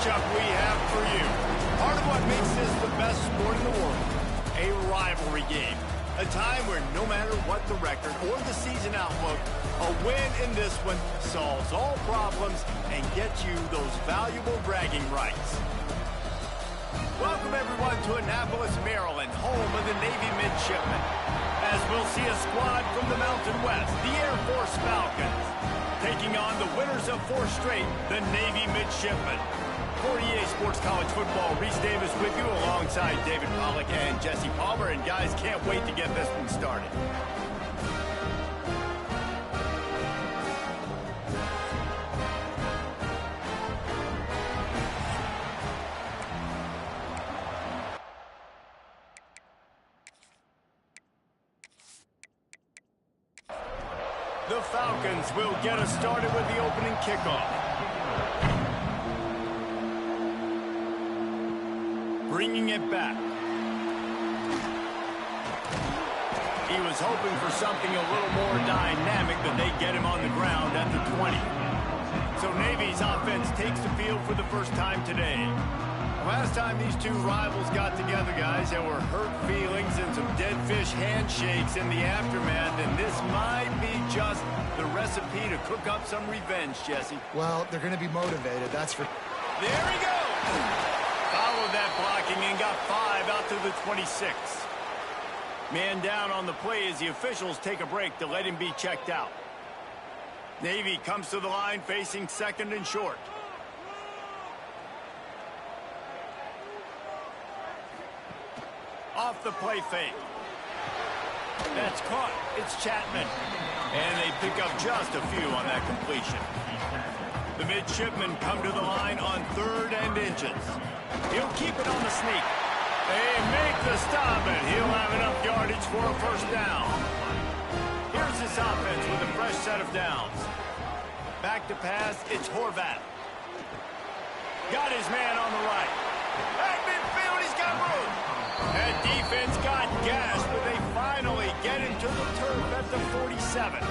matchup we have for you. Part of what makes this the best sport in the world, a rivalry game. A time where no matter what the record or the season outlook, a win in this one solves all problems and gets you those valuable bragging rights. Welcome everyone to Annapolis, Maryland, home of the Navy Midshipmen. As we'll see a squad from the Mountain West, the Air Force Falcons, taking on the winners of 4 straight, the Navy Midshipmen. For EA Sports College Football, Reese Davis with you alongside David Pollack and Jesse Palmer. And guys, can't wait to get this one started. The Falcons will get us started with the opening kickoff. Bringing it back. He was hoping for something a little more dynamic, but they get him on the ground at the 20. So Navy's offense takes the field for the first time today. Last time these two rivals got together, guys, there were hurt feelings and some dead fish handshakes in the aftermath, and this might be just the recipe to cook up some revenge, Jesse. Well, they're going to be motivated, that's for... There he goes! Followed that blocking and got 5 out to the 26. Man down on the play as the officials take a break to let him be checked out. Navy comes to the line facing 2nd and short. Off the play fake. That's caught. It's Chapman. And they pick up just a few on that completion. The midshipmen come to the line on 3rd and inches. He'll keep it on the sneak. They make the stop, and he'll have enough yardage for a first down. Here's this offense with a fresh set of downs. Back to pass, it's Horvat. Got his man on the right. At midfield, he's got room. That defense got gashed, but they finally get him to the turf at the 47.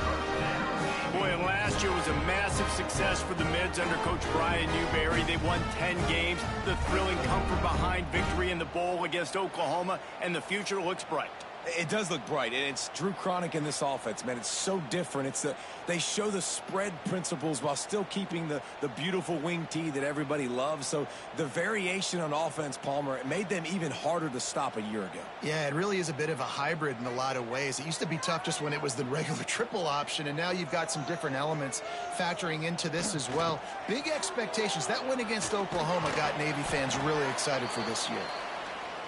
Boy, and last year was a massive success for the Mids under Coach Brian Newberry. They won 10 games, the thrilling comfort behind victory in the bowl against Oklahoma, and the future looks bright. It does look bright, and it's Drew Cronic in this offense, man. It's so different. They show the spread principles while still keeping the beautiful wing tee that everybody loves. So the variation on offense, Palmer, it made them even harder to stop a year ago. Yeah, it really is a bit of a hybrid in a lot of ways. It used to be tough just when it was the regular triple option, and now you've got some different elements factoring into this as well. Big expectations. That win against Oklahoma got Navy fans really excited for this year.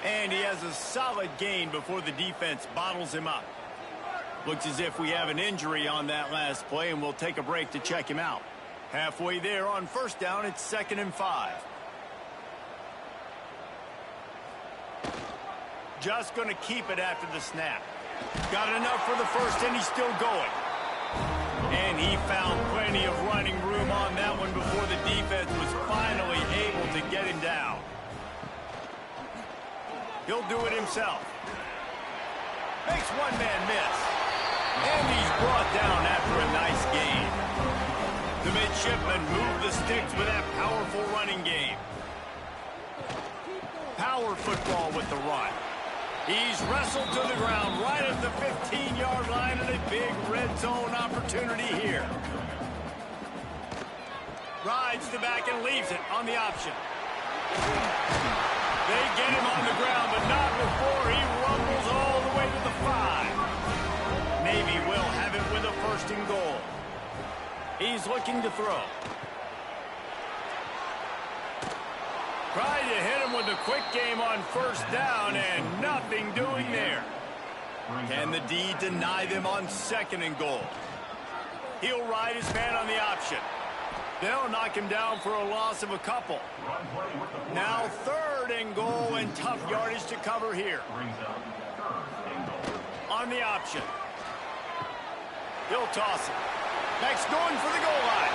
And he has a solid gain before the defense bottles him up. Looks as if we have an injury on that last play, and we'll take a break to check him out. Halfway there on first down, it's 2nd and 5. Just going to keep it after the snap. Got enough for the first, and he's still going. And he found plenty of running room on that one before the defense was finally able to get him down. He'll do it himself. Makes one man miss. And he's brought down after a nice gain. The midshipmen move the sticks with that powerful running game. Power football with the run. He's wrestled to the ground right at the 15-yard line, and a big red zone opportunity here. Rides the back and leaves it on the option. They get him on the ground, but not before he rumbles all the way to the 5. Navy will have it with a 1st and goal. He's looking to throw. Trying to hit him with a quick game on 1st down, and nothing doing there. Can the D deny them on 2nd and goal? He'll ride his man on the option. They'll knock him down for a loss of a couple. Now 3rd and goal, and tough yardage to cover here. On the option. He'll toss it. Next going for the goal line.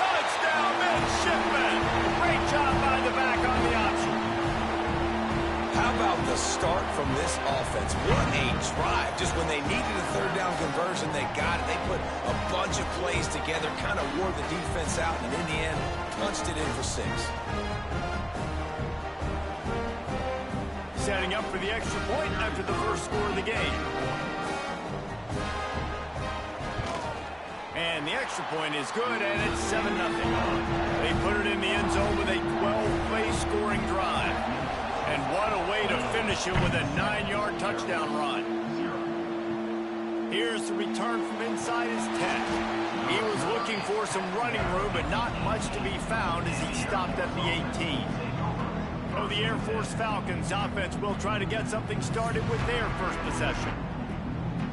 Touchdown, midshipmen. Great job by the back on the option. How how about the start from this offense? What a drive. Just when they needed a third down conversion, they got it. They put a bunch of plays together, kind of wore the defense out, and in the end, punched it in for 6. Setting up for the extra point after the first score of the game. And the extra point is good, and it's 7-0. They put it in the end zone with a 12-play scoring drive. And what a way to finish it with a 9-yard touchdown run. Here's the return from inside his 10. He was looking for some running room, but not much to be found as he stopped at the 18. So the Air Force Falcons offense will try to get something started with their first possession.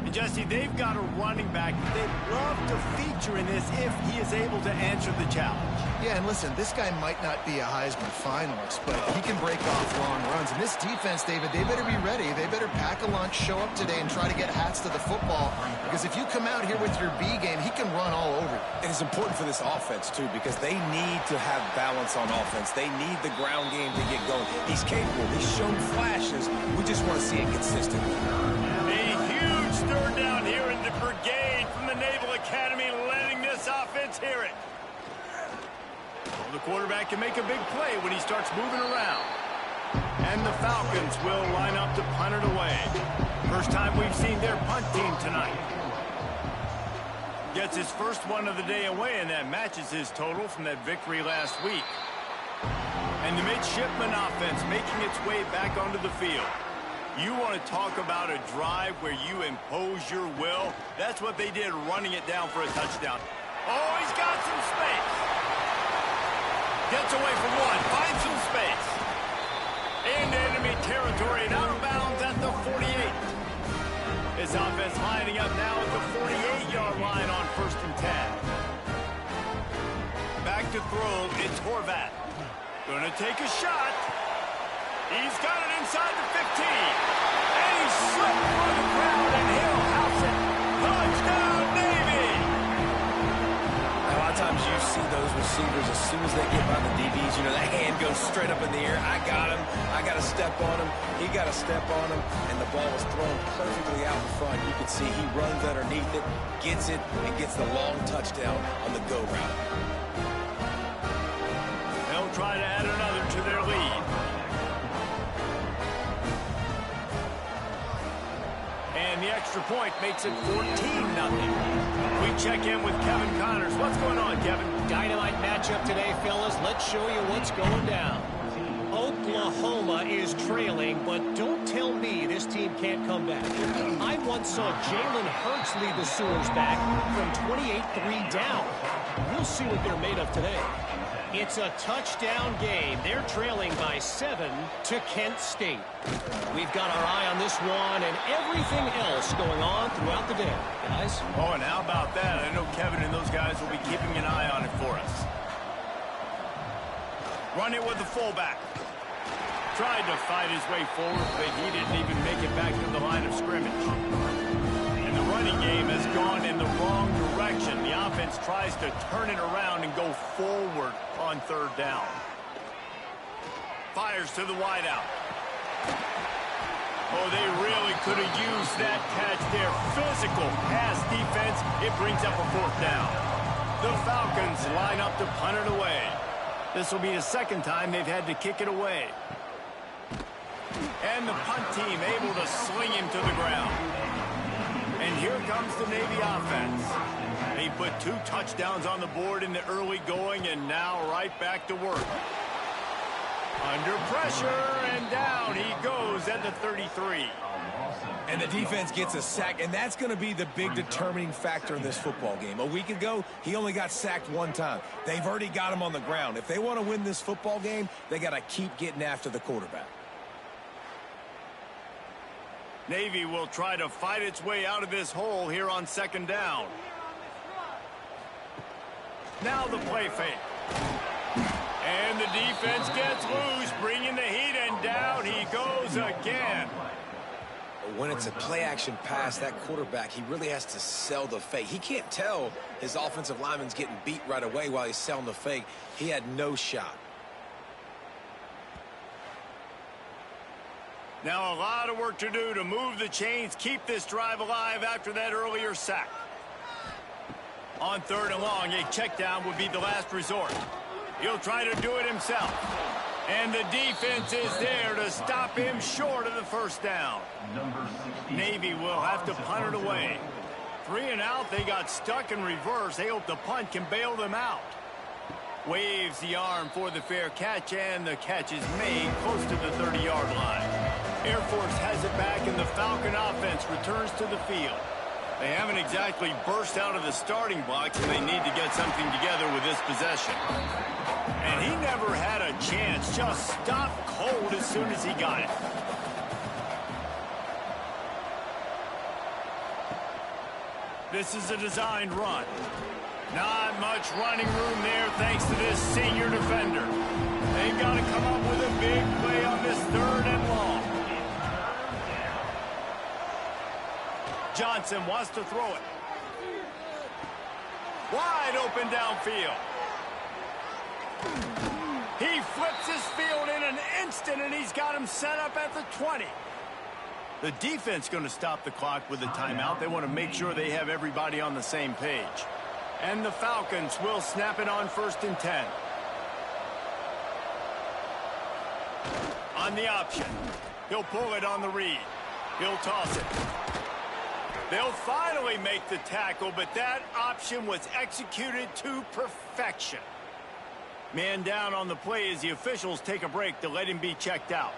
And Jesse, they've got a running back they'd love to feature in this if he is able to answer the challenge. Yeah, and listen, this guy might not be a Heisman finalist, but he can break off long runs. And this defense, David, they better be ready. They better pack a lunch, show up today, and try to get hats to the football. Because if you come out here with your B game, he can run all over you. And it's important for this offense, too, because they need to have balance on offense. They need the ground game to get going. He's capable. He's shown flashes. We just want to see it consistently. Third down here in the brigade from the Naval Academy, letting this offense hear it. Well, the quarterback can make a big play when he starts moving around. And the Falcons will line up to punt it away. First time we've seen their punt team tonight. Gets his first one of the day away, and that matches his total from that victory last week. And the midshipman offense making its way back onto the field. You want to talk about a drive where you impose your will? That's what they did, running it down for a touchdown. Oh, he's got some space. Gets away from one, finds some space. Into enemy territory and out of bounds at the 48. His offense lining up now at the 48-yard line on 1st and 10. Back to throw, it's Horvat. Gonna take a shot. He's got it inside the 15. And he's slipped through the crowd, and he'll house it. Touchdown, Navy! A lot of times you see those receivers, as soon as they get by the DBs, you know, that hand goes straight up in the air. I got him. I got to step on him. He got to step on him. And the ball was thrown perfectly out in front. You can see he runs underneath it, gets it, and gets the long touchdown on the go route. They'll try to add another to their lead. And the extra point makes it 14-0. We check in with Kevin Connors. What's going on, Kevin? Dynamite matchup today, fellas. Let's show you what's going down. Oklahoma is trailing, but don't tell me this team can't come back. I once saw Jalen Hurts lead the Sooners back from 28-3 down. We'll see what they're made of today. It's a touchdown game. They're trailing by 7 to Kent State. We've got our eye on this one and everything else going on throughout the day. Guys? Oh, and how about that? I know Kevin and those guys will be keeping an eye on it for us. Run it with the fullback. Tried to fight his way forward, but he didn't even make it back to the line of scrimmage. And the running game has gone in the wrong direction. The offense tries to turn it around and go forward on 3rd down. Fires to the wideout. Oh, they really could have used that catch there. Physical pass defense. It brings up a 4th down. The Falcons line up to punt it away. This will be the 2nd time they've had to kick it away. And the punt team able to sling him to the ground. And here comes the Navy offense. They put 2 touchdowns on the board in the early going, and now right back to work. Under pressure, and down he goes at the 33. And the defense gets a sack, and that's going to be the big determining factor in this football game. A week ago, he only got sacked 1 time. They've already got him on the ground. If they want to win this football game, they got to keep getting after the quarterback. Navy will try to fight its way out of this hole here on 2nd down. Now the play fake. And the defense gets loose, bringing the heat, and down he goes again. When it's a play-action pass, that quarterback, he really has to sell the fake. He can't tell his offensive lineman's getting beat right away while he's selling the fake. He had no shot. Now a lot of work to do to move the chains, keep this drive alive after that earlier sack. On 3rd and long, a check down would be the last resort. He'll try to do it himself. And the defense is there to stop him short of the first down. Navy will have to punt it away. 3 and out, they got stuck in reverse. They hope the punt can bail them out. Waves the arm for the fair catch, and the catch is made close to the 30-yard line. Air Force has it back, and the Falcon offense returns to the field. They haven't exactly burst out of the starting blocks, and they need to get something together with this possession. And he never had a chance, just stopped cold as soon as he got it. This is a designed run. Not much running room there thanks to this senior defender. They've got to come up with a big play on this 3rd and long. Johnson wants to throw it. Wide open downfield. He flips his field in an instant, and he's got him set up at the 20. The defense going to stop the clock with a timeout. They want to make sure they have everybody on the same page. And the Falcons will snap it on 1st and 10. On the option. He'll pull it on the read. He'll toss it. They'll finally make the tackle, but that option was executed to perfection. Man down on the play as the officials take a break to let him be checked out.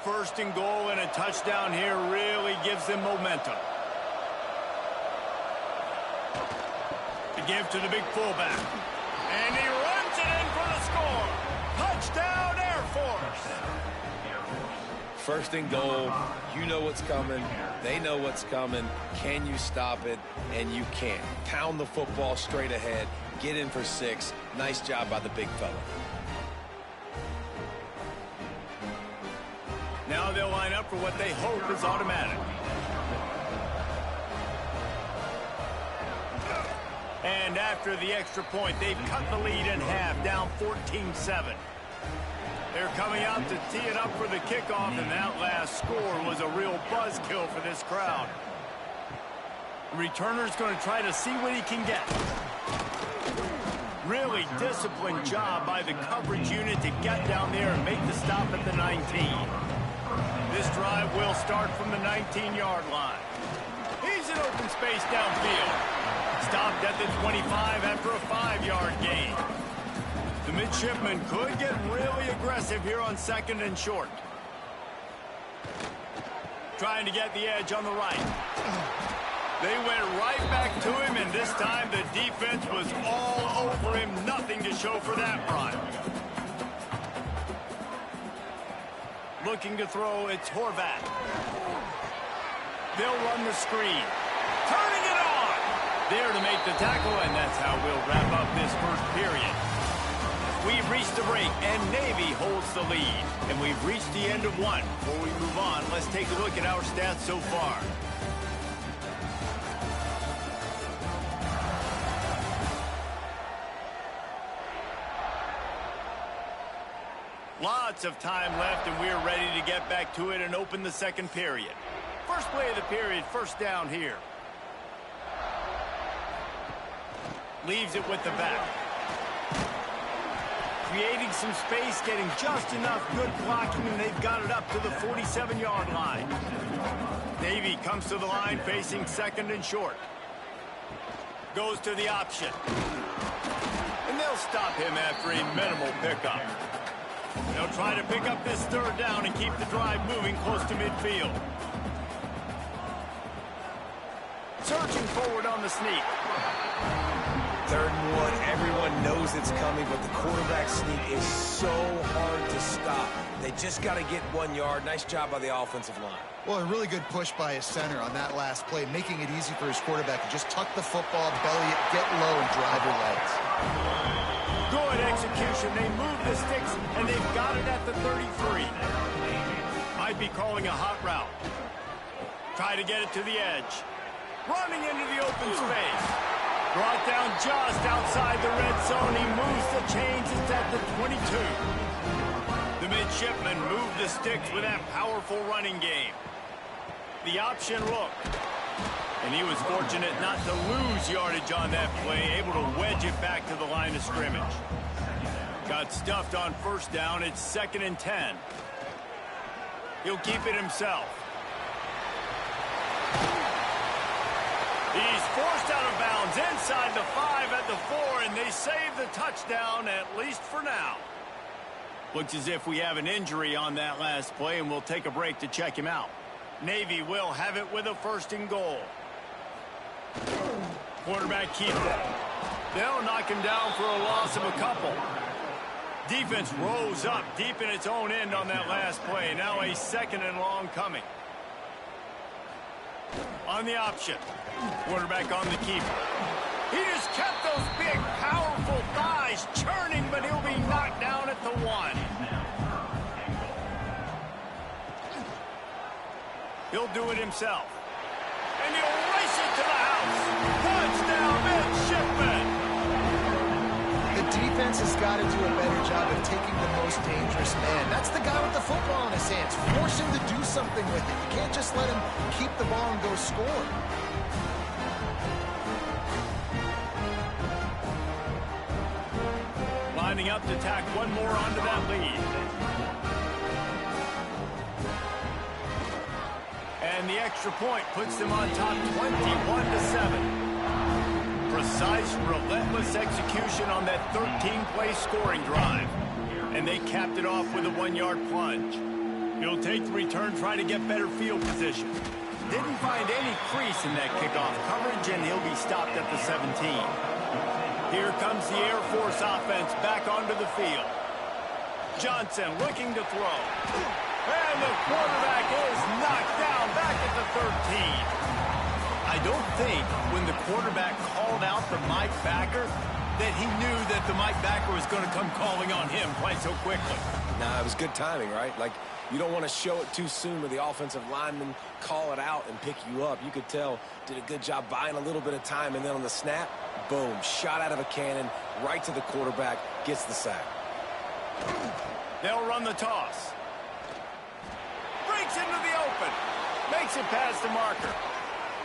1st and goal, and a touchdown here really gives them momentum. To give to the big fullback. And he runs it in for the score. Touchdown, Air Force. 1st and goal. You know what's coming. They know what's coming. Can you stop it? And you can. Pound the football straight ahead. Get in for 6. Nice job by the big fella. Now they'll line up for what they hope is automatic. And after the extra point, they've cut the lead in half, down 14-7. They're coming out to tee it up for the kickoff, and that last score was a real buzzkill for this crowd. The returner's going to try to see what he can get. Really disciplined job by the coverage unit to get down there and make the stop at the 19. This drive will start from the 19-yard line. He's in open space downfield. Stopped at the 25 after a 5-yard gain. The midshipman could get really aggressive here on 2nd and short. Trying to get the edge on the right. They went right back to him, and this time the defense was all over him. Nothing to show for that run. Looking to throw, it's Horvat. They'll run the screen. Turning it on! There to make the tackle, and that's how we'll wrap up this 1st period. We've reached the break, and Navy holds the lead. And we've reached the end of 1. Before we move on, let's take a look at our stats so far. Lots of time left, and we're ready to get back to it and open the 2nd period. First play of the period, 1st down here. Leaves it with the back. Creating some space, getting just enough good blocking, and they've got it up to the 47-yard line. Navy comes to the line facing 2nd and short. Goes to the option. And they'll stop him after a minimal pickup. They'll try to pick up this 3rd down and keep the drive moving close to midfield. Searching forward on the sneak. 3rd and 1. Everyone knows it's coming, but the quarterback sneak is so hard to stop. They just got to get 1 yard. Nice job by the offensive line. Well, a really good push by his center on that last play, making it easy for his quarterback to just tuck the football, belly it, get low, and drive your legs. Good execution. They move the sticks, and they've got it at the 33. Might be calling a hot route. Try to get it to the edge. Running into the open space. Brought down just outside the red zone. He moves the chains. It's at the 22. The midshipmen move the sticks with that powerful running game. The option look. And he was fortunate not to lose yardage on that play, able to wedge it back to the line of scrimmage. Got stuffed on first down. It's 2nd and 10. He'll keep it himself. He's forced out of bounds inside the 5 at the 4, and they save the touchdown, at least for now. Looks as if we have an injury on that last play, and we'll take a break to check him out. Navy will have it with a 1st and goal. Quarterback keeps it. They'll knock him down for a loss of a couple. Defense rose up deep in its own end on that last play. Now a 2nd and long coming. On the option. Quarterback on the keeper. He just kept those big, powerful thighs churning, but he'll be knocked down at the 1. He'll do it himself. And he'll race it to the house. Touchdown, midshipmen! The defense has got to do a better job of taking the most dangerous man. That's the guy with the football in his hands. Force him to do something with it. You can't just let him keep the ball and go score. Lining up to tack one more onto that lead. And the extra point puts them on top 21-7. Precise, relentless execution on that 13-play scoring drive. And they capped it off with a 1-yard plunge. He'll take the return, try to get better field position. Didn't find any crease in that kickoff coverage, and he'll be stopped at the 17. Here comes the Air Force offense back onto the field. Johnson looking to throw. And the quarterback is knocked down back at the 13. I don't think when the quarterback called out the Mike backer that he knew that the Mike backer was going to come calling on him quite so quickly. Nah, it was good timing, right? Like, you don't want to show it too soon where the offensive lineman call it out and pick you up. You could tell, did a good job buying a little bit of time, and then on the snap, boom, shot out of a cannon, right to the quarterback, gets the sack. They'll run the toss. Breaks into the open. Makes it past the marker.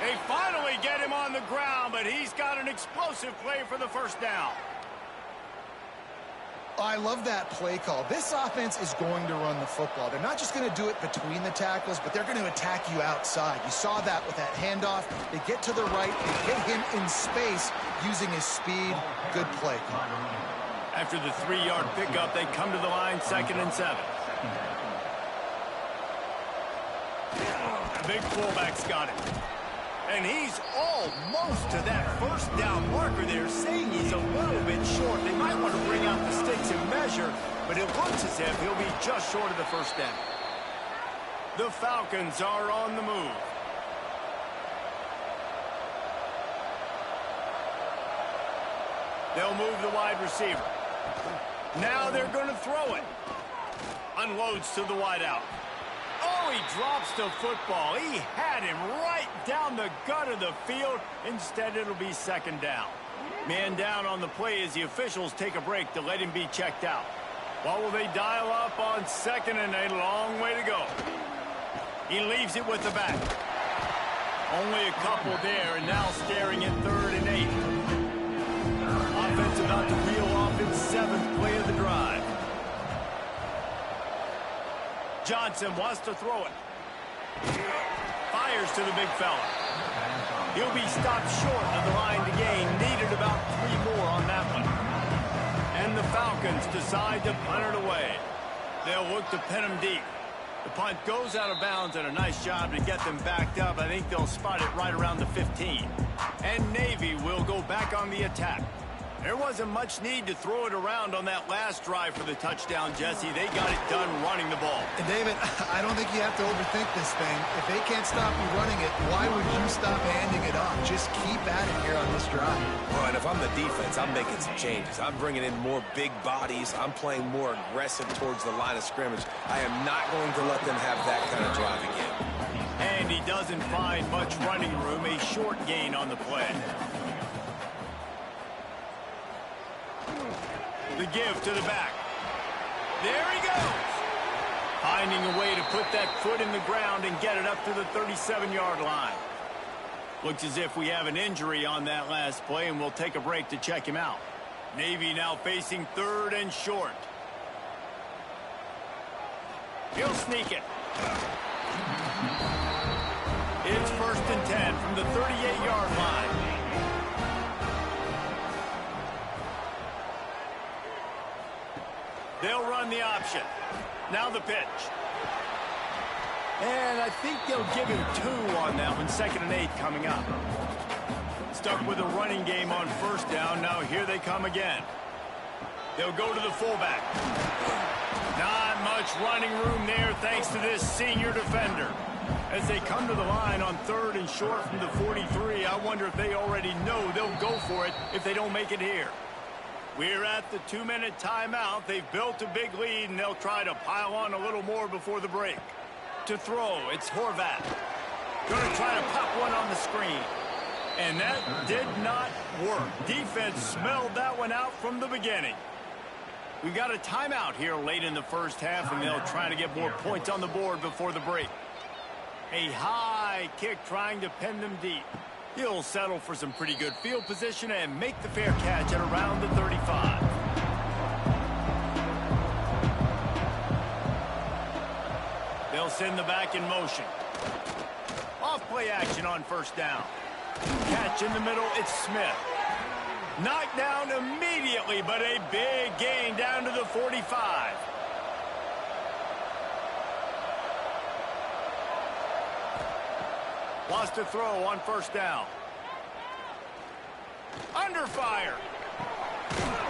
They finally get him on the ground, but he's got an explosive play for the 1st down. I love that play call. This offense is going to run the football. They're not just going to do it between the tackles, but they're going to attack you outside. You saw that with that handoff. They get to the right. They hit him in space using his speed. Good play call. After the 3-yard pickup, they come to the line, 2nd and 7. Big fullback's got it. And he's almost to that 1st down marker there, saying he's a little bit short. They might want to bring out the sticks and measure, but it looks as if he'll be just short of the 1st down. The Falcons are on the move. They'll move the wide receiver. Now they're going to throw it. Unloads to the wideout. Oh, he drops the football. He had him right down the gut of the field. Instead, it'll be 2nd down. Man down on the play as the officials take a break to let him be checked out. What will they dial up on 2nd and a long way to go? He leaves it with the back. Only a couple there, and now staring at 3rd and 8. Offense about to reel off its 7th play of the drive. Johnson wants to throw it. Fires to the big fella. He'll be stopped short of the line to gain. Needed about 3 more on that one. And the Falcons decide to punt it away. They'll look to pin him deep. The punt goes out of bounds, and a nice job to get them backed up. I think they'll spot it right around the 15. And Navy will go back on the attack. There wasn't much need to throw it around on that last drive for the touchdown, Jesse. They got it done running the ball. And David, I don't think you have to overthink this thing. If they can't stop you running it, why would you stop handing it off? Just keep at it here on this drive. Well, and if I'm the defense, I'm making some changes. I'm bringing in more big bodies. I'm playing more aggressive towards the line of scrimmage. I am not going to let them have that kind of drive again. And he doesn't find much running room. A short gain on the play. The give to the back. There he goes. Finding a way to put that foot in the ground and get it up to the 37-yard line. Looks as if we have an injury on that last play, and we'll take a break to check him out. Navy now facing 3rd and short. He'll sneak it. It's 1st and 10 from the 38-yard line. They'll run the option. Now the pitch. And I think they'll give him 2 on that one. 2nd and 8 coming up. Stuck with a running game on 1st down. Now here they come again. They'll go to the fullback. Not much running room there thanks to this senior defender. As they come to the line on 3rd and short from the 43, I wonder if they already know they'll go for it if they don't make it here. We're at the 2-minute timeout. They've built a big lead, and they'll try to pile on a little more before the break. To throw, it's Horvat. Going to try to pop one on the screen. And that did not work. Defense smelled that one out from the beginning. We've got a timeout here late in the 1st half, and they'll try to get more points on the board before the break. A high kick trying to pin them deep. He'll settle for some pretty good field position and make the fair catch at around the 35. They'll send the back in motion. Off play action on 1st down. Catch in the middle, it's Smith. Knocked down immediately, but a big gain down to the 45. Lost a throw on 1st down. Under fire.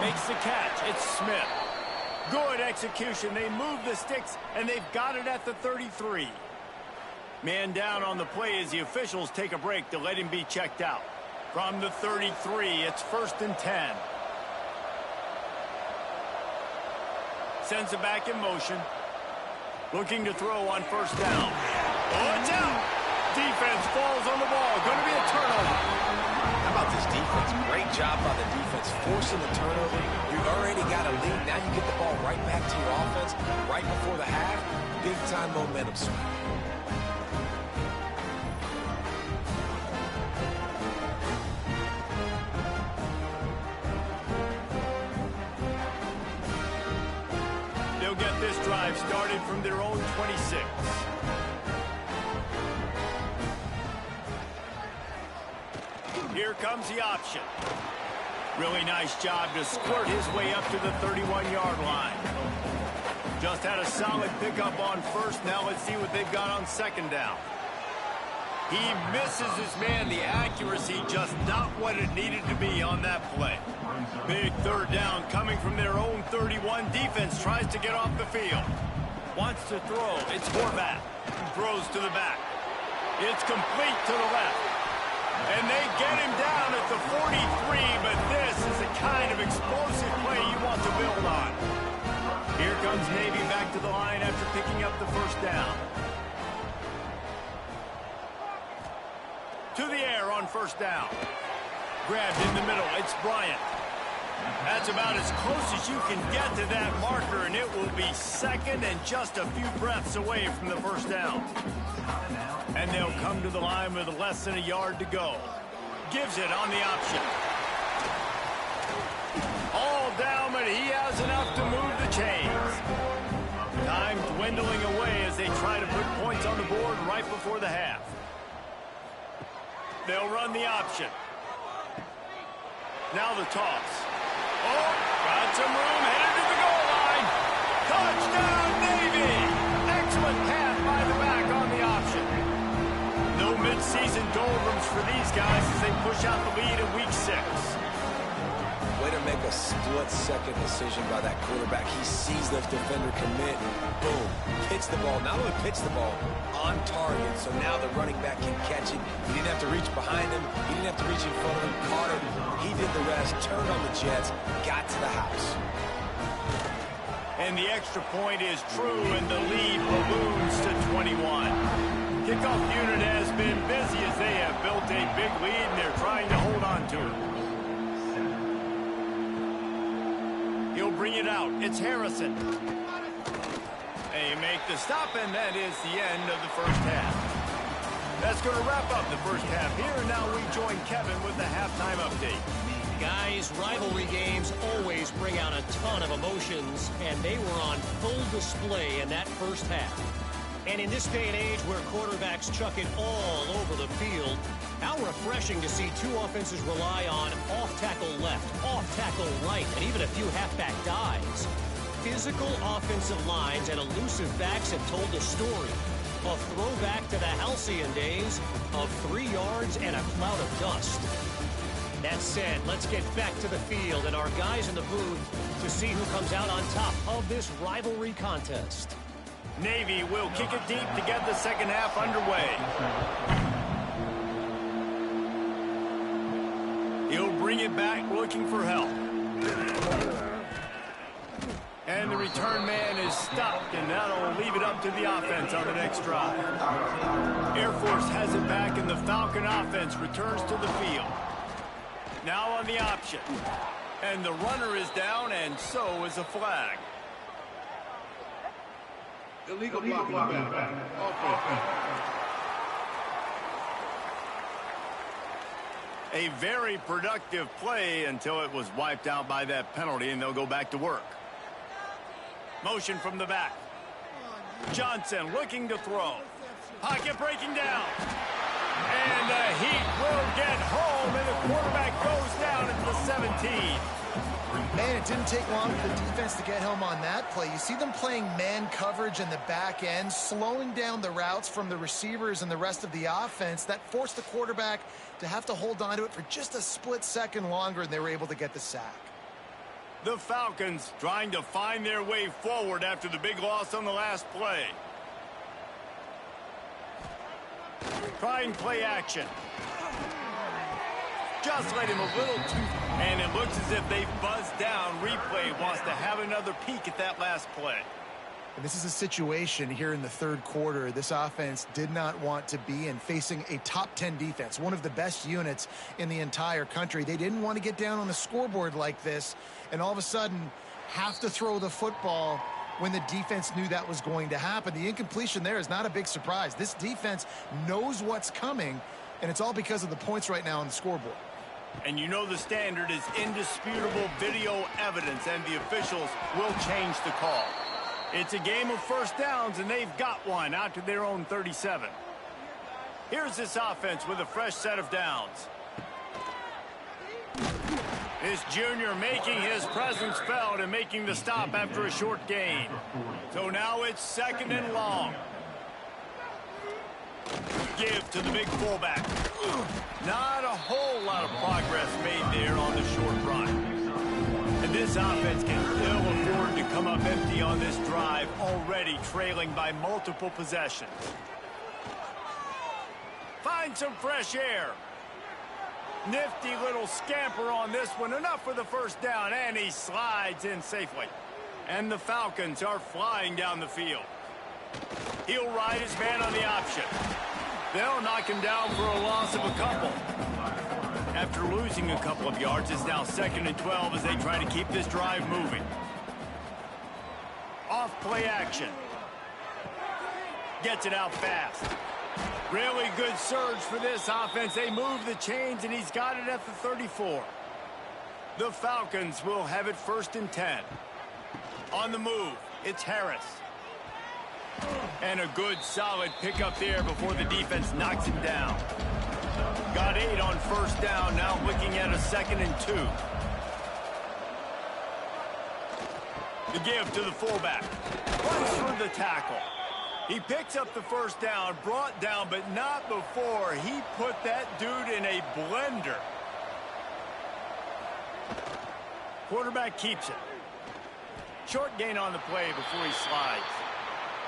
Makes the catch. It's Smith. Good execution. They move the sticks, and they've got it at the 33. Man down on the play as the officials take a break to let him be checked out. From the 33, it's 1st and 10. Sends it back in motion. Looking to throw on 1st down. Oh, it's out. Defense falls on the ball. Going to be a turnover. How about this defense? Great job by the defense forcing the turnover. You've already got a lead. Now you get the ball right back to your offense right before the half. Big-time momentum swing. They'll get this drive started from their own 26. Here comes the option. Really nice job to squirt his way up to the 31-yard line. Just had a solid pickup on 1st. Now let's see what they've got on 2nd down. He misses his man. The accuracy just not what it needed to be on that play. Big 3rd down coming from their own 31. Defense tries to get off the field. Wants to throw. It's Horvat. Throws to the back. It's complete to the left. And they get him down at the 43, but this is the kind of explosive play you want to build on. Here comes Navy back to the line after picking up the 1st down. To the air on 1st down. Grabbed in the middle, it's Bryant. That's about as close as you can get to that marker, and it will be 2nd and just a few breaths away from the 1st down. And they'll come to the line with less than a yard to go. Gives it on the option. All down, but he has enough to move the chains. Time dwindling away as they try to put points on the board right before the half. They'll run the option. Now the toss. Oh, got some room, headed to the goal line. Touchdown, Navy! Excellent pass by the back on the option. No midseason doldrums for these guys as they push out the lead in week 6. Way to make a split-second decision by that quarterback. He sees the defender commit. Boom. Pitch the ball. Not only pitch the ball, on target. So now the running back can catch it. He didn't have to reach behind him. He didn't have to reach in front of him. Caught it. He did the rest. Turned on the Jets. Got to the house. And the extra point is true, and the lead balloons to 21. Kickoff unit has been busy as they have built a big lead, and they're trying to hold on to it. He'll bring it out. It's Harrison. A make the stop, and that is the end of the first half. That's going to wrap up the first half here. Now we join Kevin with the halftime update. Guys, rivalry games always bring out a ton of emotions, and they were on full display in that first half. And in this day and age where quarterbacks chuck it all over the field, how refreshing to see two offenses rely on off-tackle left, off-tackle right, and even a few halfback dives. Physical offensive lines and elusive backs have told the story. A throwback to the halcyon days of 3 yards and a cloud of dust. That said, let's get back to the field and our guys in the booth to see who comes out on top of this rivalry contest. Navy will kick it deep to get the second half underway. He'll bring it back looking for help. And the return man is stopped, and that'll leave it up to the offense on the next drive. Air Force has it back, and the Falcon offense returns to the field. Now on the option. And the runner is down, and so is a flag. Illegal blocking. A very productive play until it was wiped out by that penalty, and they'll go back to work. Motion from the back. Johnson looking to throw. Pocket breaking down. And the Heat will get home, and the quarterback goes down at the 17. Man, it didn't take long for the defense to get home on that play. You see them playing man coverage in the back end, slowing down the routes from the receivers and the rest of the offense. That forced the quarterback to have to hold on to it for just a split second longer, and they were able to get the sack. The Falcons trying to find their way forward after the big loss on the last play. Trying play action. Just let him a little too... And it looks as if they've buzzed down. Replay wants to have another peek at that last play. And this is a situation here in the third quarter this offense did not want to be in, facing a top 10 defense, one of the best units in the entire country. They didn't want to get down on the scoreboard like this and all of a sudden have to throw the football when the defense knew that was going to happen. The incompletion there is not a big surprise. This defense knows what's coming, and it's all because of the points right now on the scoreboard. And you know the standard is indisputable video evidence, and the officials will change the call. It's a game of first downs, and they've got one out to their own 37. Here's this offense with a fresh set of downs. This junior making his presence felt and making the stop after a short gain. So now it's second and long. Give to the big fullback. Not a whole lot of progress made there on the short run. And this offense can ill afford to come up empty on this drive, already trailing by multiple possessions. Find some fresh air. Nifty little scamper on this one. Enough for the first down, and he slides in safely. And the Falcons are flying down the field. He'll ride his man on the option. They'll knock him down for a loss of a couple. After losing a couple of yards, it's now 2nd and 12 as they try to keep this drive moving. Off play action. Gets it out fast. Really good surge for this offense. They move the chains, and he's got it at the 34. The Falcons will have it 1st and 10. On the move, it's Harris. And a good, solid pickup there before the defense knocks him down. Got 8 on first down, now looking at a 2nd and 2. The give to the fullback. Runs through the tackle. He picks up the first down, brought down, but not before he put that dude in a blender. Quarterback keeps it. Short gain on the play before he slides.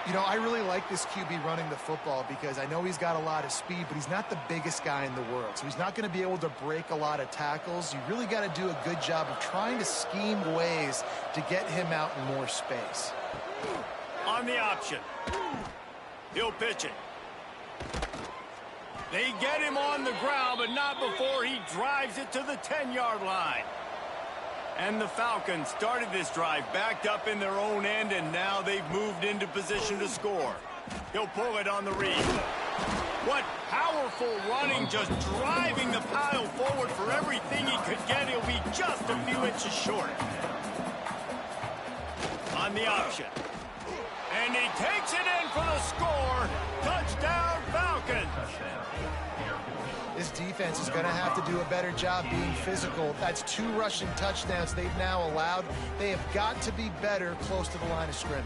You know, I really like this QB running the football because I know he's got a lot of speed, but he's not the biggest guy in the world. So he's not going to be able to break a lot of tackles. You really got to do a good job of trying to scheme ways to get him out in more space. On the option. He'll pitch it. They get him on the ground, but not before he drives it to the 10-yard line. And the Falcons started this drive backed up in their own end, and now they've moved into position to score. He'll pull it on the read. What powerful running, just driving the pile forward for everything he could get. He'll be just a few inches short. On the option. And he takes it in for the score. Touchdown, Falcons. This defense is going to have to do a better job being physical. That's 2 rushing touchdowns they've now allowed. They have got to be better close to the line of scrimmage.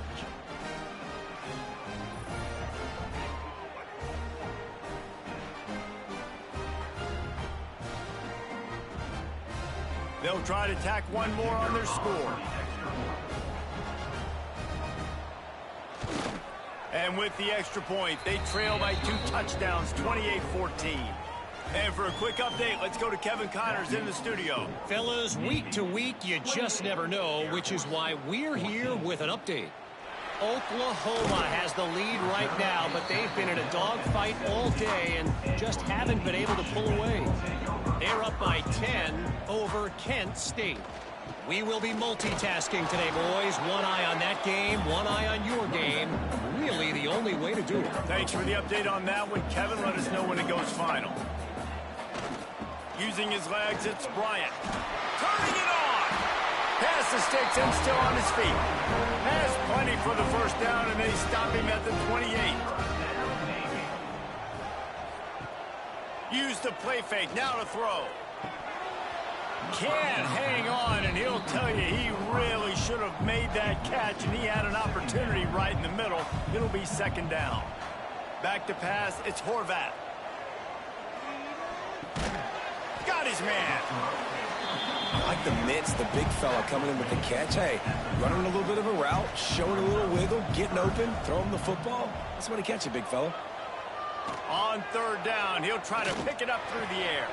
They'll try to tack one more on their score. And with the extra point, they trail by 2 touchdowns, 28-14. And for a quick update, let's go to Kevin Connors in the studio. Fellas, week to week, you just never know, which is why we're here with an update. Oklahoma has the lead right now, but they've been in a dogfight all day and just haven't been able to pull away. They're up by 10 over Kent State. We will be multitasking today, boys. One eye on that game, one eye on your game. Really the only way to do it. Thanks for the update on that one, Kevin. Let us know when it goes final. Using his legs, it's Bryant. Turning it on! Pass the sticks and still on his feet. Has plenty for the first down, and they stop him at the 28. Use the play fake, now to throw. Can't hang on, and he'll tell you he really should have made that catch, and he had an opportunity right in the middle. It'll be second down. Back to pass, it's Horvath. Got his man. I like the mitts, the big fella coming in with the catch. Hey, running a little bit of a route, showing a little wiggle, getting open, throw him the football. Somebody catch it, big fella. On third down, he'll try to pick it up through the air.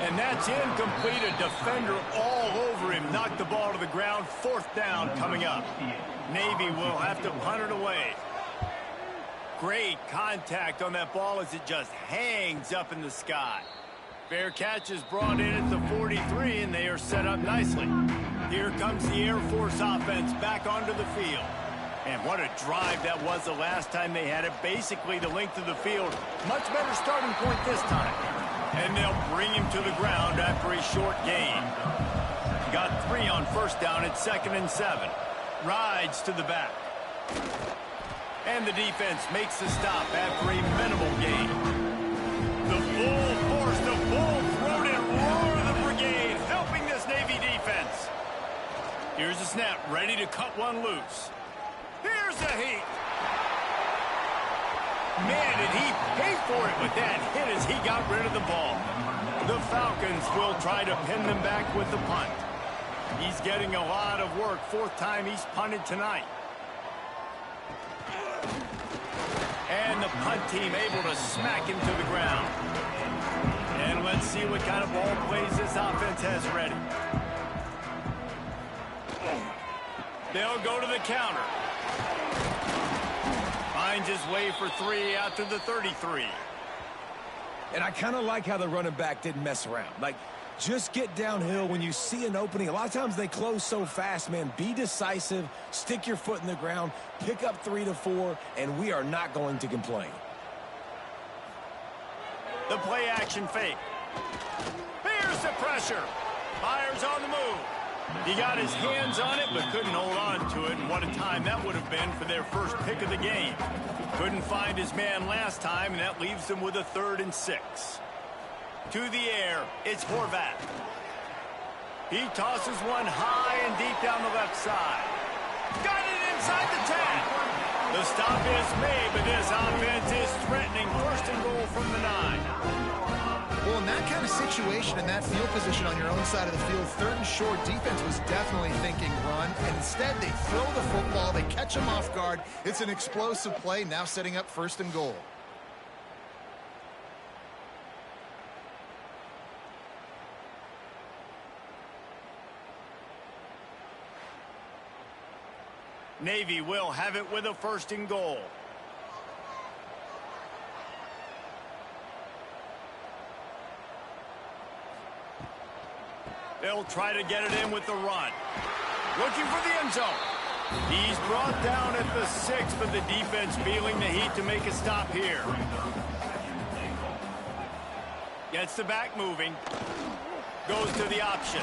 And that's incomplete. A defender all over him. Knocked the ball to the ground. Fourth down coming up. Navy will have to punt it away. Great contact on that ball as it just hangs up in the sky. Fair catch is brought in at the 43, and they are set up nicely. Here comes the Air Force offense back onto the field. And what a drive that was the last time they had it. Basically the length of the field. Much better starting point this time. And they'll bring him to the ground after a short gain. Got 3 on first down at 2nd and 7. Rides to the back. And the defense makes the stop after a minimal gain. The full force, the full-throated roar of the brigade helping this Navy defense. Here's a snap, ready to cut one loose. Here's the heat. Man, did he pay for it with that hit as he got rid of the ball. The Falcons will try to pin them back with the punt. He's getting a lot of work. 4th time he's punted tonight. And the punt team able to smack him to the ground. And let's see what kind of ball plays this offense has ready. They'll go to the counter. Finds his way for 3 out to the 33. And I kind of like how the running back didn't mess around. Like, just get downhill when you see an opening. A lot of times they close so fast, man. Be decisive, stick your foot in the ground, pick up 3 to 4, and we are not going to complain. The play action fake. Here's the pressure. Fires on the move. He got his hands on it, but couldn't hold on to it. And what a time that would have been for their first pick of the game. Couldn't find his man last time, and that leaves them with a 3rd and 6. To the air, it's Horvath. He tosses one high and deep down the left side. Got it inside the 10. The stop is made, but this offense is threatening. 1st and goal from the 9. Well, in that kind of situation, in that field position on your own side of the field, 3rd and short, defense was definitely thinking run. And instead, they throw the football. They catch him off guard. It's an explosive play, now setting up 1st and goal. Navy will have it with a 1st and goal. They'll try to get it in with the run. Looking for the end zone. He's brought down at the 6, but the defense feeling the heat to make a stop here. Gets the back moving. Goes to the option.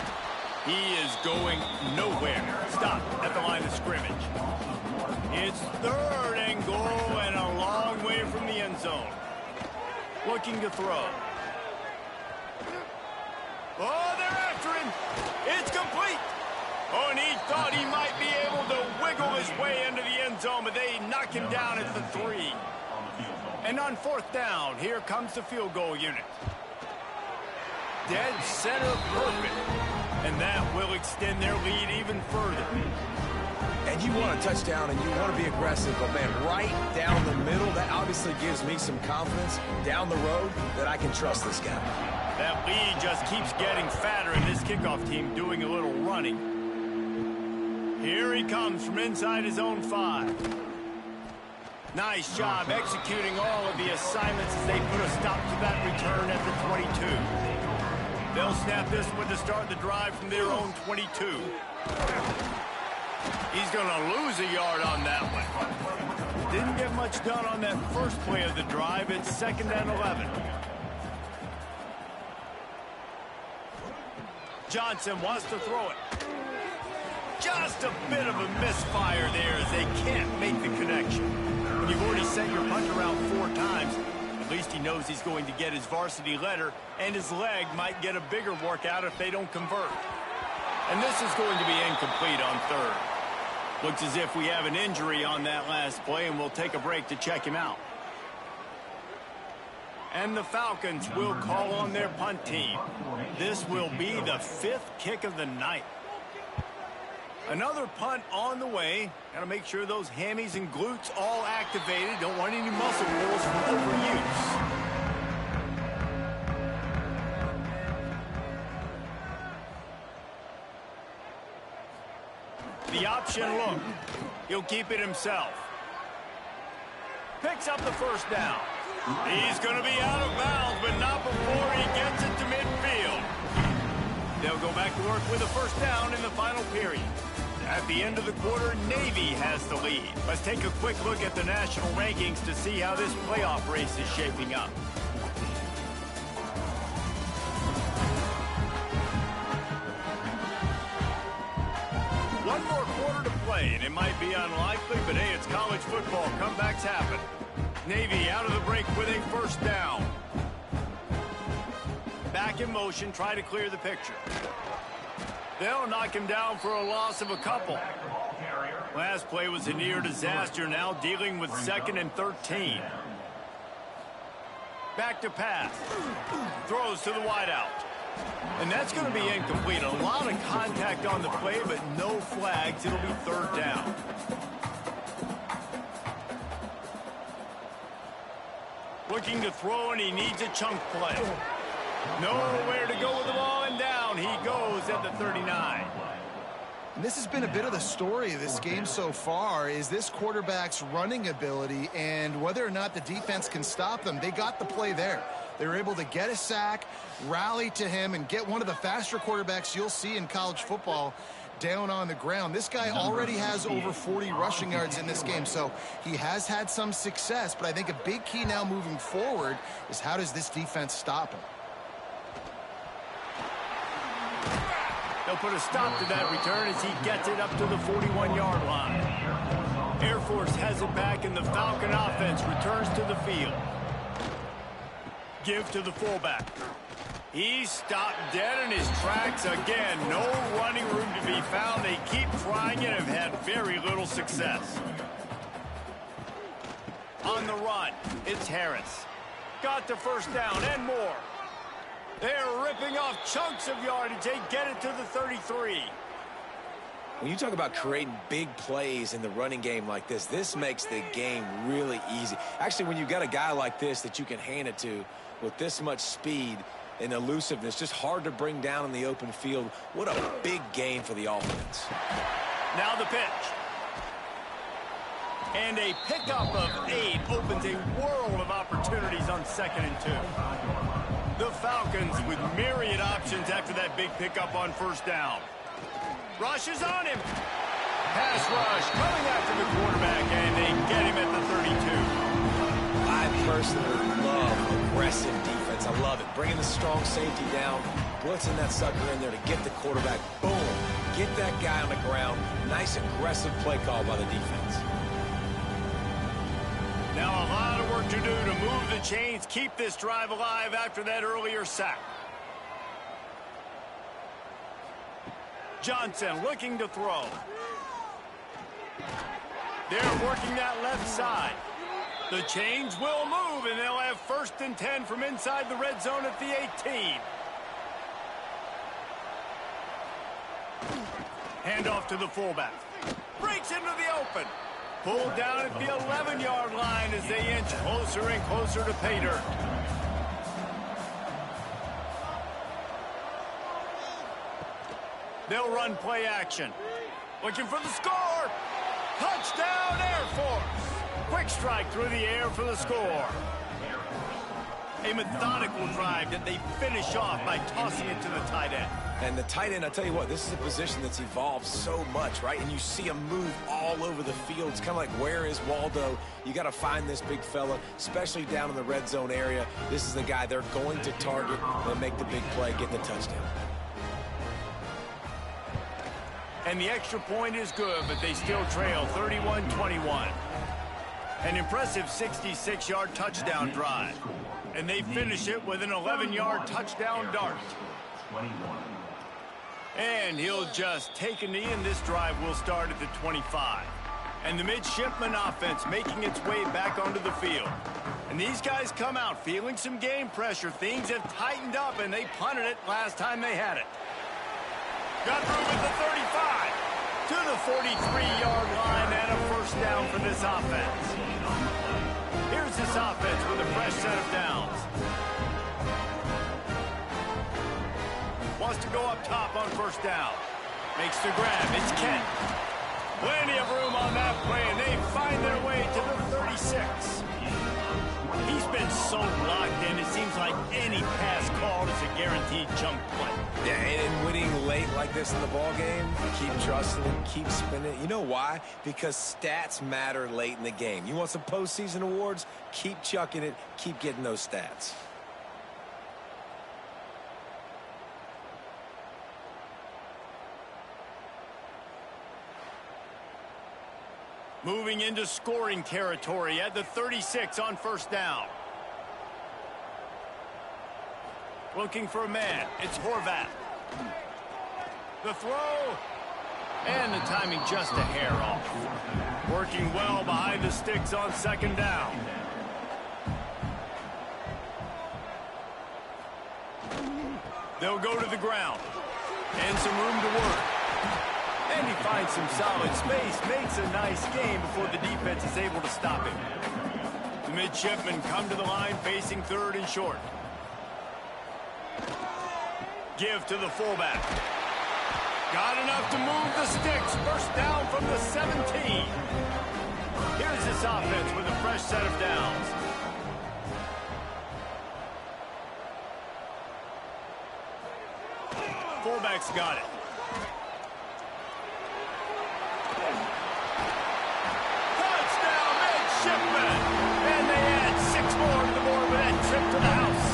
He is going nowhere. Stop at the line of scrimmage. It's 3rd and goal and a long way from the end zone. Looking to throw. Oh, they're after him. It's complete. Oh, and he thought he might be able to wiggle his way into the end zone, but they knock him down at the 3. And on 4th down, here comes the field goal unit. Dead center perfect. And that will extend their lead even further. And you want a touchdown and you want to be aggressive, but man, right down the middle, that obviously gives me some confidence down the road that I can trust this guy. That lead just keeps getting fatter, and this kickoff team doing a little running. Here he comes from inside his own 5. Nice job executing all of the assignments as they put a stop to that return at the 22. They'll snap this one to start the drive from their own 22. He's going to lose a yard on that one. Didn't get much done on that first play of the drive. It's 2nd and 11. Johnson wants to throw it. Just a bit of a misfire there as they can't make the connection. When you've already sent your punter out 4 times, at least he knows he's going to get his varsity letter, and his leg might get a bigger workout if they don't convert. And this is going to be incomplete on 3rd. Looks as if we have an injury on that last play, and we'll take a break to check him out. And the Falcons will call on their punt team. This will be the 5th kick of the night. Another punt on the way. Got to make sure those hammies and glutes all activated. Don't want any muscle pulls from overuse. The option look. He'll keep it himself. Picks up the 1st down. He's going to be out of bounds, but not before he gets it to midfield. They'll go back to work with a 1st down in the final period. At the end of the quarter, Navy has the lead. Let's take a quick look at the national rankings to see how this playoff race is shaping up. One more quarter to play, and it might be unlikely, but hey, it's college football. Comebacks happen. Navy out of the break with a 1st down. Back in motion, try to clear the picture. They'll knock him down for a loss of a couple. Last play was a near disaster, now dealing with 2nd and 13. Back to pass. Throws to the wideout. And that's going to be incomplete. A lot of contact on the play, but no flags. It'll be 3rd down. Looking to throw, and he needs a chunk play. Nowhere to go with the ball, and down he goes at the 39. And this has been a bit of the story of this game so far, is this quarterback's running ability and whether or not the defense can stop them. They got the play there. They were able to get a sack, rally to him, and get one of the faster quarterbacks you'll see in college football down on the ground. This guy already has over 40 rushing yards in this game, so he has had some success, but I think a big key now moving forward is how does this defense stop him? They'll put a stop to that return as he gets it up to the 41-yard line. Air Force has it back, and the Falcon offense returns to the field. Give to the fullback. He's stopped dead in his tracks again. No running room to be found. They keep trying and have had very little success. On the run, it's Harris. Got the 1st down and more. They're ripping off chunks of yardage. They get it to the 33. When you talk about creating big plays in the running game like this makes the game really easy. Actually, when you've got a guy like this that you can hand it to with this much speed and elusiveness, just hard to bring down in the open field. What a big gain for the offense. Now the pitch. And a pickup of 8 opens a world of opportunities on 2nd and 2. The Falcons with myriad options after that big pickup on first down. Rush is on him. Pass rush coming after the quarterback, and they get him at the 32. I personally love aggressive defense. I love it. Bringing the strong safety down, blitzing that sucker in there to get the quarterback. Boom. Get that guy on the ground. Nice aggressive play call by the defense. Now a lot of work to do to move the chains, keep this drive alive after that earlier sack. Johnson looking to throw. They're working that left side. The chains will move, and they'll have 1st and 10 from inside the red zone at the 18. Handoff to the fullback. Breaks into the open. Pulled down at the 11-yard line as they inch closer and closer to pay dirt. They'll run play action. Looking for the score. Touchdown, Air Force. Quick strike through the air for the score. A methodical drive that they finish off by tossing it to the tight end. And the tight end, I tell you what, this is a position that's evolved so much, right? And you see him move all over the field. It's kind of like, where is Waldo? You got to find this big fella, especially down in the red zone area. This is the guy they're going to target and make the big play, get the touchdown. And the extra point is good, but they still trail 31-21. An impressive 66-yard touchdown drive. And they finish it with an 11-yard touchdown dart. And he'll just take a knee, and this drive will start at the 25. And the midshipman offense making its way back onto the field. And these guys come out feeling some game pressure. Things have tightened up, and they punted it last time they had it. Got room at the 35 to the 43-yard line, and a 1st down for this offense. Here's this offense with a fresh set of downs. Wants to go up top on 1st down. Makes the grab. It's Kent. Plenty of room on that play, and they find their way to the 36. He's been so locked in, it seems like any pass called is a guaranteed chunk play. Yeah, and winning late like this in the ball game, keep trusting it, keep spinning it. You know why? Because stats matter late in the game. You want some postseason awards? Keep chucking it, keep getting those stats. Moving into scoring territory at the 36 on 1st down. Looking for a man. It's Horvath. The throw. And the timing just a hair off. Working well behind the sticks on 2nd down. They'll go to the ground. And some room to work. And he finds some solid space, makes a nice game before the defense is able to stop him. The midshipmen come to the line facing 3rd and short. Give to the fullback. Got enough to move the sticks. 1st down from the 17. Here's this offense with a fresh set of downs. Fullback's got it. And they add 6 more to the board with that trip to the house.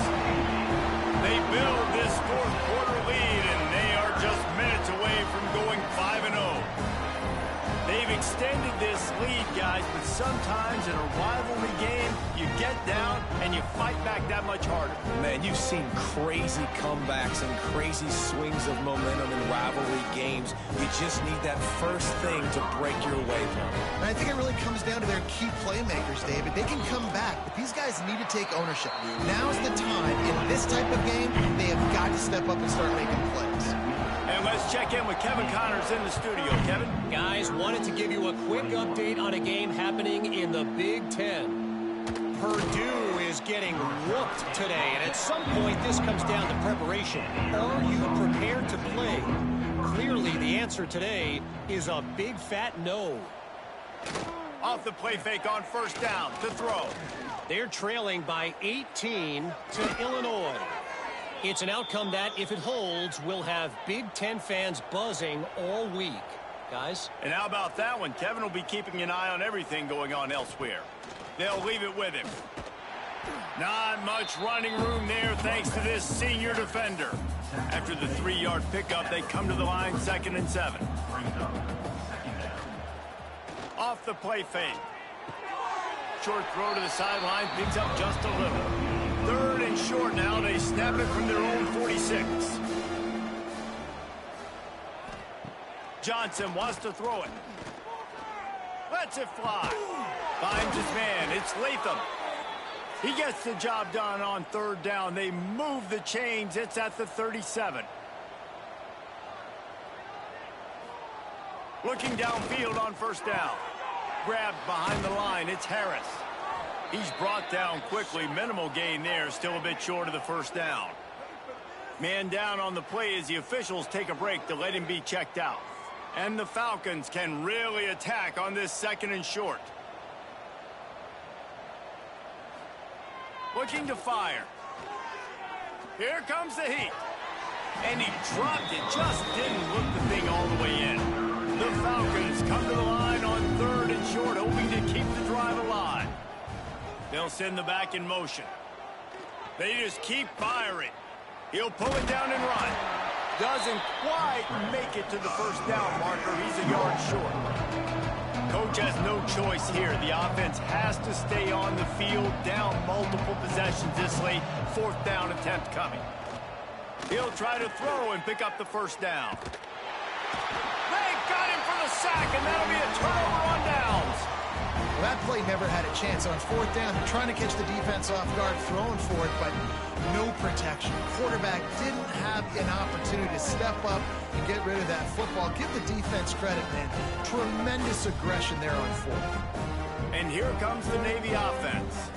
They build this 4th quarter lead, and they are just minutes away from going 5-0. They've extended this lead, guys, but sometimes in a rivalry game, you get down and you fight back that much harder. Man, you've seen crazy comebacks and crazy swings of momentum in rivalry games. You just need that first thing to break your way from. And I think it really comes down to their key playmakers, David. They can come back, but these guys need to take ownership. Now's the time. In this type of game, they have got to step up and start making plays. And let's check in with Kevin Connors in the studio. Kevin? Guys, wanted to give you a quick update on a game happening in the Big Ten. Purdue is getting whooped today, and at some point this comes down to preparation. Are you prepared to play? Clearly the answer today is a big fat no. Off the play fake on 1st down to throw. They're trailing by 18 to Illinois. It's an outcome that, if it holds, will have Big Ten fans buzzing all week. Guys? And how about that one? Kevin will be keeping an eye on everything going on elsewhere. They'll leave it with him. Not much running room there thanks to this senior defender. After the 3-yard pickup, they come to the line 2nd and 7. Off the play fake. Short throw to the sideline, picks up just a little. 3rd and short now. They snap it from their own 46. Johnson wants to throw it. Lets it fly. Finds his man. It's Latham. He gets the job done on 3rd down. They move the chains. It's at the 37. Looking downfield on 1st down. Grabbed behind the line. It's Harris. He's brought down quickly. Minimal gain there. Still a bit short of the 1st down. Man down on the play as the officials take a break to let him be checked out. And the Falcons can really attack on this 2nd and short. Looking to fire. Here comes the heat. And he dropped it. Just didn't look the thing all the way in. The Falcons come to the line on 3rd and short, hoping to keep the drive alive. They'll send the back in motion. They just keep firing. He'll pull it down and run. Doesn't quite make it to the 1st down marker. He's a yard short. Coach has no choice here. The offense has to stay on the field, down multiple possessions this late. 4th down attempt coming. He'll try to throw and pick up the 1st down. They got him for the sack, and that'll be a turnover on downs. Well, that play never had a chance. On 4th down, they're trying to catch the defense off guard, throwing for it, but no protection. Quarterback didn't have an opportunity to step up and get rid of that football. Give the defense credit, man. Tremendous aggression there on 4th. And here comes the Navy offense.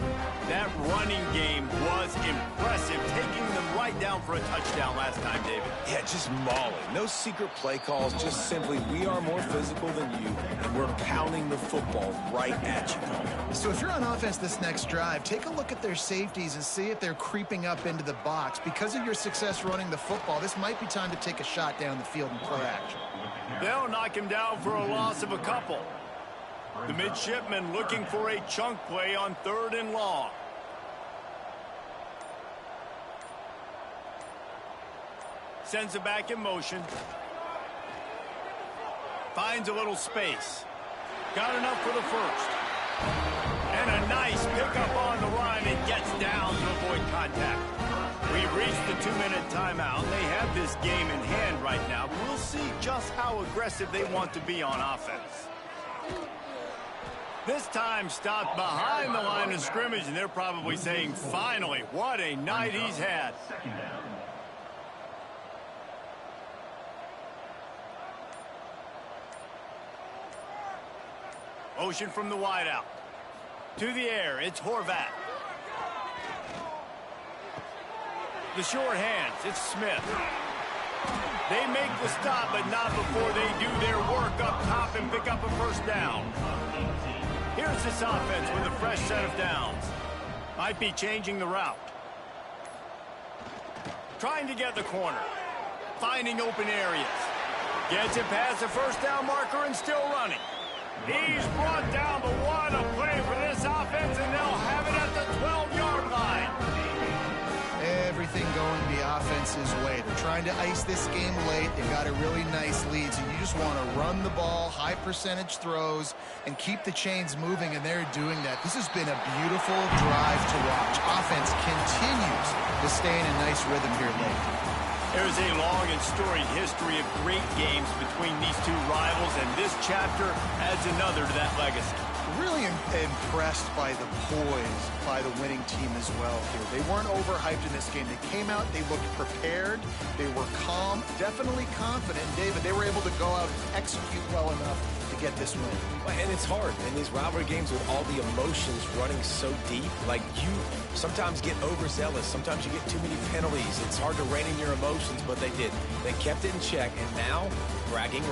That running game was impressive, taking them right down for a touchdown last time, David. Yeah, just mauling. No secret play calls, just simply we are more physical than you, and we're pounding the football right at you. So if you're on offense this next drive, take a look at their safeties and see if they're creeping up into the box. Because of your success running the football, this might be time to take a shot down the field and play action. They'll knock him down for a loss of a couple. The midshipman looking for a chunk play on 3rd and long. Sends it back in motion. Finds a little space. Got enough for the 1st. And a nice pickup on the run and gets down to avoid contact. We've reached the 2-minute timeout. They have this game in hand right now. We'll see just how aggressive they want to be on offense. This time stopped behind the line of scrimmage, and they're probably saying, finally, what a night he's had. Motion from the wideout. To the air, it's Horvat. The short hands, it's Smith. They make the stop, but not before they do their work up top and pick up a 1st down. Here's this offense with a fresh set of downs. Might be changing the route. Trying to get the corner. Finding open areas. Gets it past the 1st down marker and still running. He's brought down, but what a play for this offense, and they'll have it at the 12-yard line. Everything going the offense's way. They're trying to ice this game late. They've got a really nice lead, so you just want to run the ball, high percentage throws, and keep the chains moving, and they're doing that. This has been a beautiful drive to watch. Offense continues to stay in a nice rhythm here late. There's a long and storied history of great games between these two rivals, and this chapter adds another to that legacy. Really impressed by the poise by the winning team as well here. They weren't overhyped in this game. They came out, they looked prepared, they were calm, definitely confident. David, they were able to go out and execute well enough to get this win. And it's hard in these rivalry games with all the emotions running so deep. Like, you sometimes get overzealous. Sometimes you get too many penalties. It's hard to rein in your emotions, but they did. They kept it in check, and now bragging